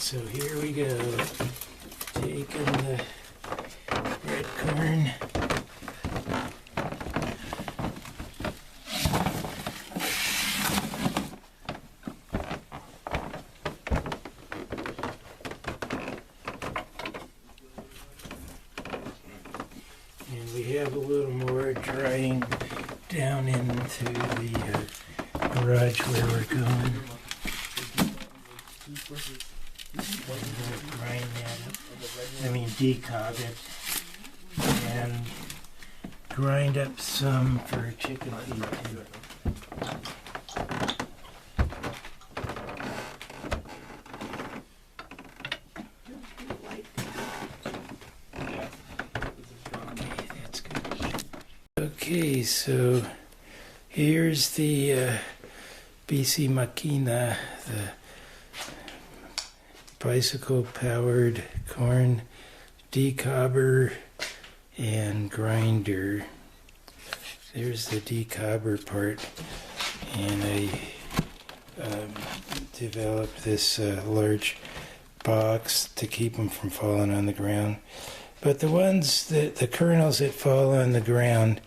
So here we go, taking the red corn. And we have a little more drying down into the garage where we're going. Grind that up. I mean, de-cob it. And grind up some for chicken feed too. Okay, that's good. Okay, so here's the bicimaquina, the bicycle-powered corn decobber and grinder. There's the decobber part, and I developed this large box to keep them from falling on the ground. But the ones that the kernels that fall on the ground,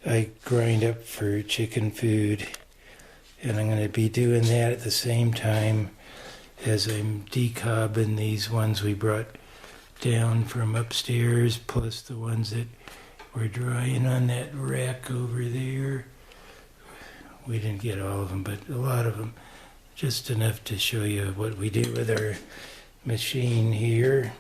I grind up for chicken food, and I'm going to be doing that at the same time as I'm decobbing these ones we brought down from upstairs, plus the ones that were drying on that rack over there. We didn't get all of them, but a lot of them. Just enough to show you what we do with our machine here.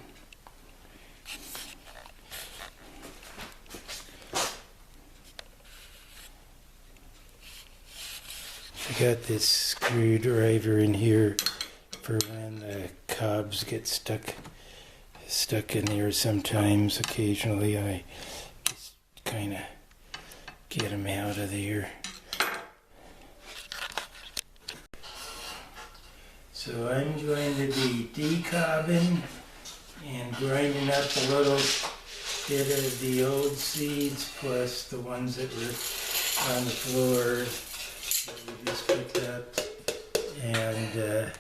I got this screwdriver in here for when the cobs get stuck in there sometimes. Occasionally I just kind of get them out of there. So I'm going to be decobbing and grinding up a little bit of the old seeds plus the ones that were on the floor that we just picked up, and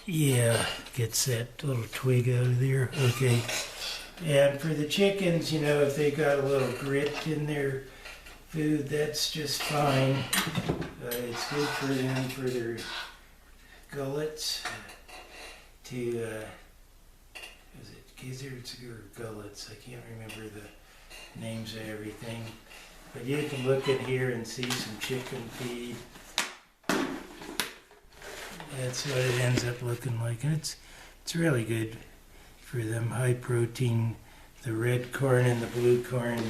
yeah, gets that little twig out of there. Okay. And for the chickens, you know, if they got a little grit in their food, that's just fine. It's good for them, for their gullets, to, is it gizzards or gullets? I can't remember the names of everything. But you can look in here and see some chicken feed. That's what it ends up looking like, and it's really good for them. High protein. The red corn and the blue corn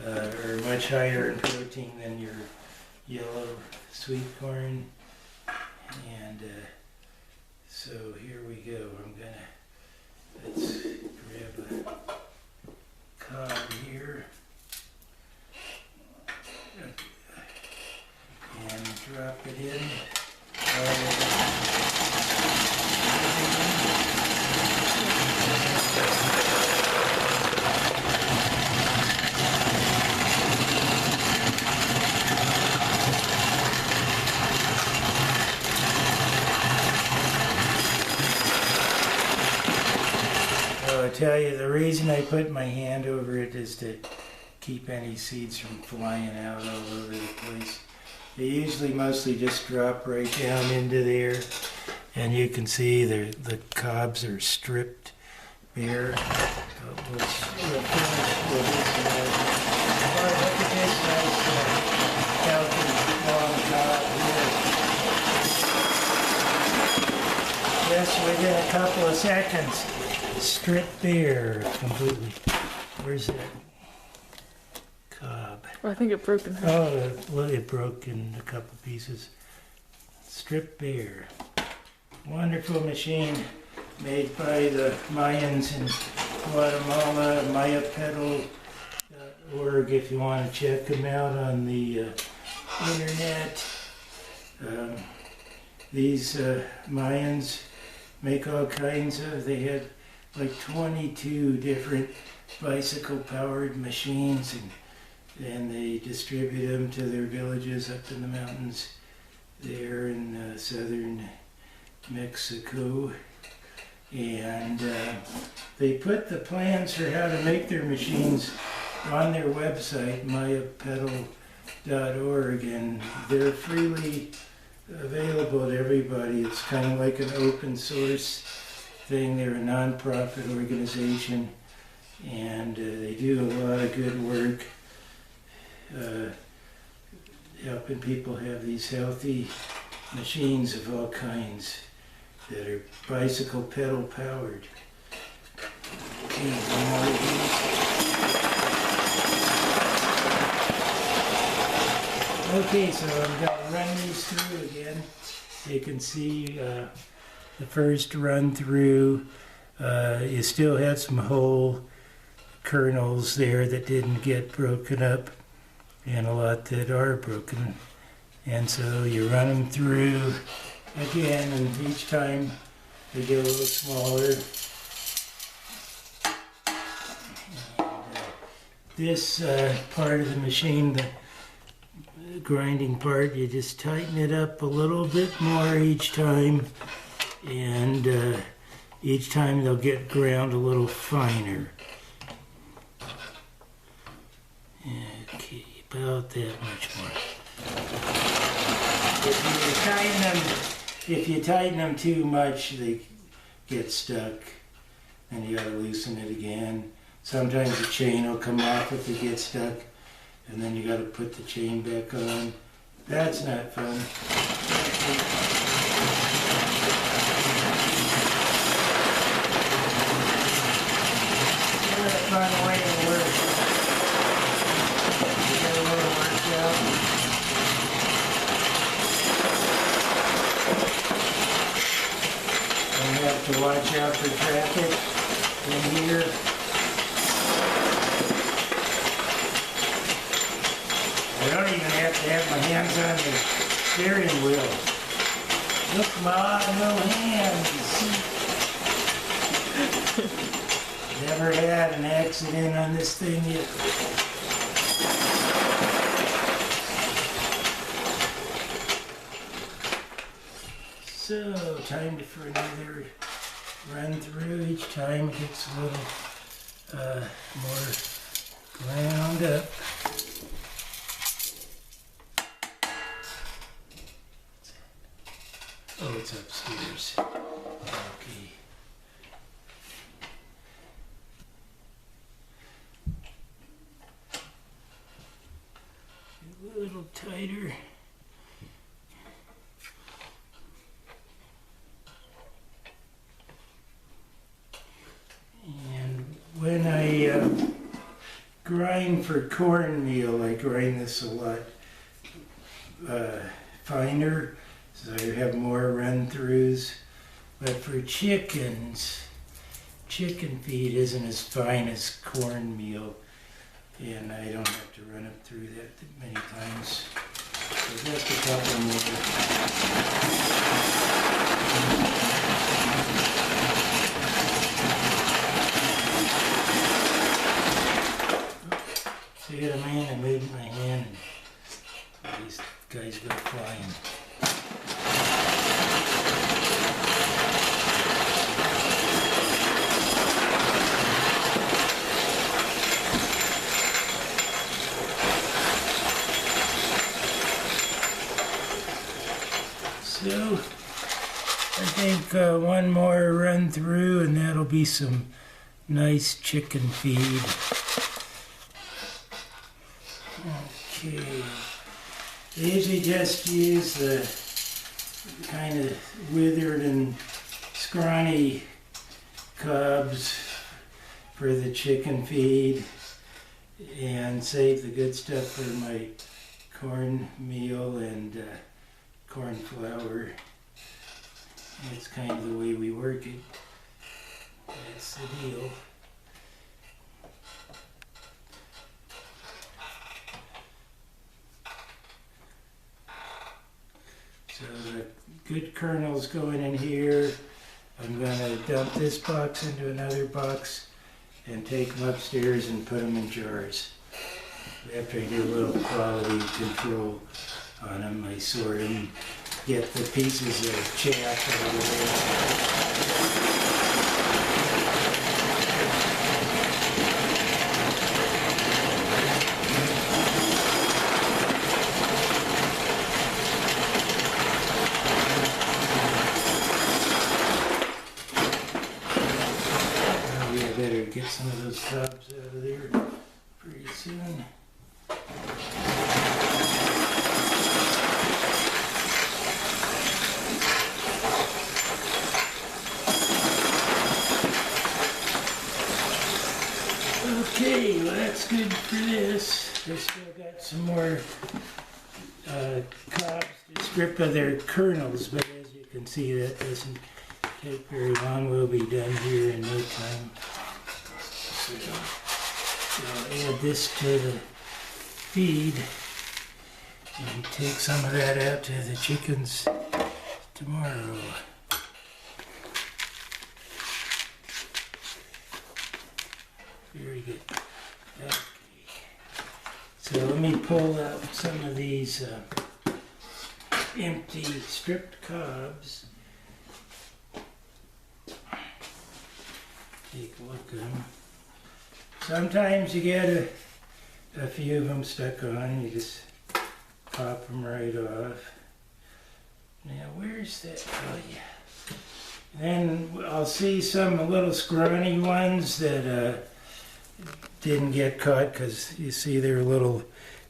are much higher in protein than your yellow sweet corn. And so here we go. Let's grab a cob here and drop it in. I tell you, the reason I put my hand over it is to keep any seeds from flying out all over the place. They usually mostly just drop right down into there, and you can see the cobs are stripped bare. We'll finish with this. Look at this nice healthy long cob here. Just within a couple of seconds. Stripped bare completely. Where's that cob? Well, I think it broke in half. Oh, well, it broke in a couple pieces. Stripped bare. Wonderful machine made by the Mayans in Guatemala. MayaPedal.org if you want to check them out on the internet. These Mayans make all kinds of, they had like 22 different bicycle-powered machines, and they distribute them to their villages up in the mountains there in southern Mexico. And they put the plans for how to make their machines on their website, MayaPedal.org, and they're freely available to everybody. It's kind of like an open source thing. They're a non-profit organization, and they do a lot of good work helping people have these healthy machines of all kinds that are bicycle pedal powered. Okay, one more of these. Okay, so I'm going to run these through again. You can see the first run through. You still have some whole kernels there that didn't get broken up, and a lot that are broken. And so you run them through again, and each time they get a little smaller. And, this part of the machine, the grinding part, you just tighten it up a little bit more each time, and each time they'll get ground a little finer. Okay, about that much more. If you tighten them too much, they get stuck, and you gotta loosen it again. Sometimes the chain will come off if it gets stuck, and then you gotta put the chain back on. That's not fun. What a fun way to work. You get a little worked out. Don't have to watch out for traffic in here. I don't even have to have my hands on the steering wheel. Look, Ma, no hands. Never had an accident on this thing yet. So, time for another run through. Each time it gets a little more ground up. Oh, it's upstairs. Okay. A little tighter. And when I grind for cornmeal, I grind this a lot finer, so I have more run-throughs. But for chickens, chicken feed isn't as fine as cornmeal, and I don't have to run up through that many times. So just a couple more. See what I mean? I moved my hand and these guys go flying. So, I think one more run through and that'll be some nice chicken feed. Okay, I usually just use the kind of withered and scrawny cobs for the chicken feed and save the good stuff for my cornmeal and corn flour. That's kind of the way we work it. That's the deal. So the good kernels going in here. I'm going to dump this box into another box and take them upstairs and put them in jars. After I do a little quality control on them, I sort them get the pieces of chaff out of better get some of those cobs out of there pretty soon. Okay, well that's good for this. They still got some more cobs to strip of their kernels, but as you can see that doesn't take very long. We'll be done here in no time. So I'll add this to the feed and take some of that out to the chickens tomorrow. Very good. Okay. So let me pull out some of these empty stripped cobs. Take a look at them. Sometimes you get a few of them stuck on and you just pop them right off. Now where's that? Oh yeah. Then I'll see some little scrawny ones that didn't get caught because you see they're little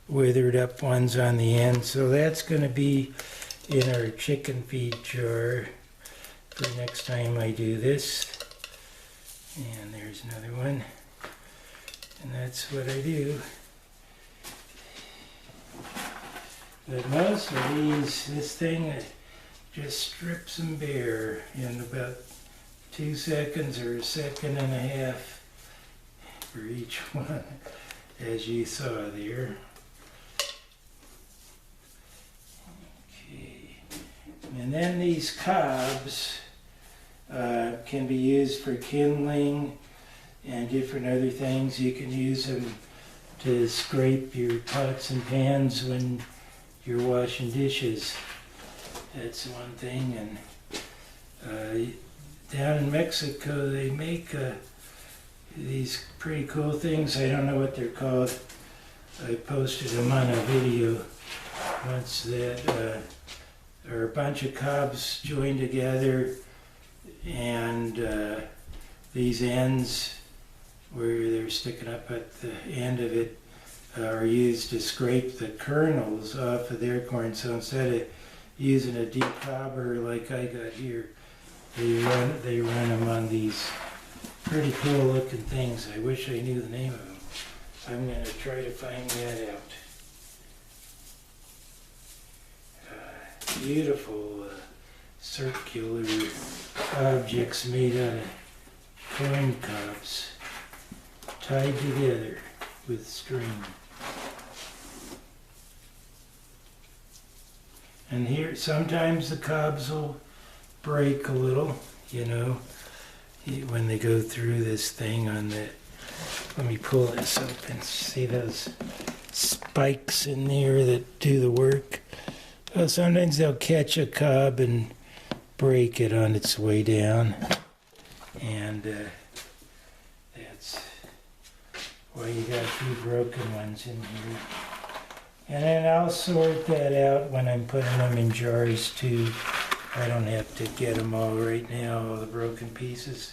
withered up ones on the end. So that's going to be in our chicken feed jar for next time I do this. And there's another one. And that's what I do. But most of these, this thing just strips them bare in about 2 seconds or a second and a half for each one, as you saw there. Okay. And then these cobs can be used for kindling and different other things. You can use them to scrape your pots and pans when you're washing dishes. That's one thing. And down in Mexico they make these pretty cool things. I don't know what they're called. I posted them on a video once that are a bunch of cobs joined together, and these ends where they're sticking up at the end of it are used to scrape the kernels off of their corn. So instead of using a decobber like I got here, they run them on these pretty cool looking things. I wish I knew the name of them. I'm going to try to find that out. Beautiful circular objects made out of corn cobs tied together with string. And here sometimes the cobs will break a little, you know, when they go through this thing on the, let me pull this up and see those spikes in there that do the work. Well, sometimes they'll catch a cob and break it on its way down, and that's why you got a few broken ones in here. And then I'll sort that out when I'm putting them in jars too. I don't have to get them all right now, all the broken pieces.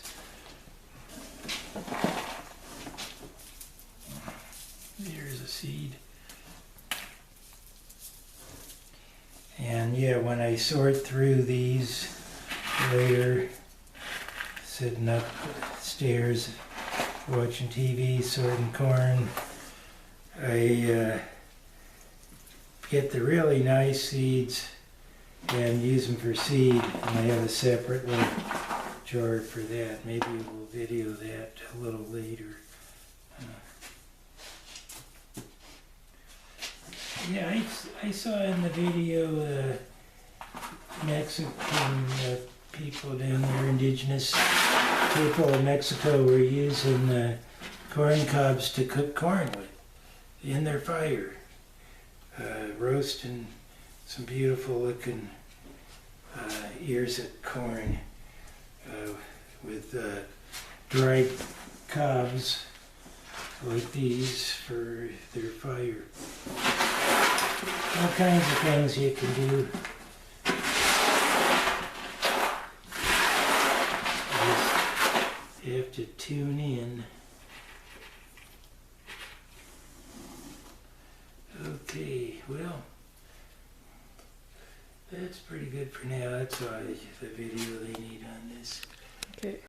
There's a seed. And yeah, when I sort through these later, sitting up stairs, watching TV, sorting corn, I get the really nice seeds and use them for seed, and I have a separate little jar for that. Maybe we'll video that a little later. Yeah, I saw in the video Mexican people down there, indigenous people in Mexico, were using corn cobs to cook corn with in their fire, roasting some beautiful looking ears of corn with dried cobs like these for their fire. All kinds of things you can do. Just have to tune in. Okay, well, that's pretty good for now. That's all the video they need on this. Okay.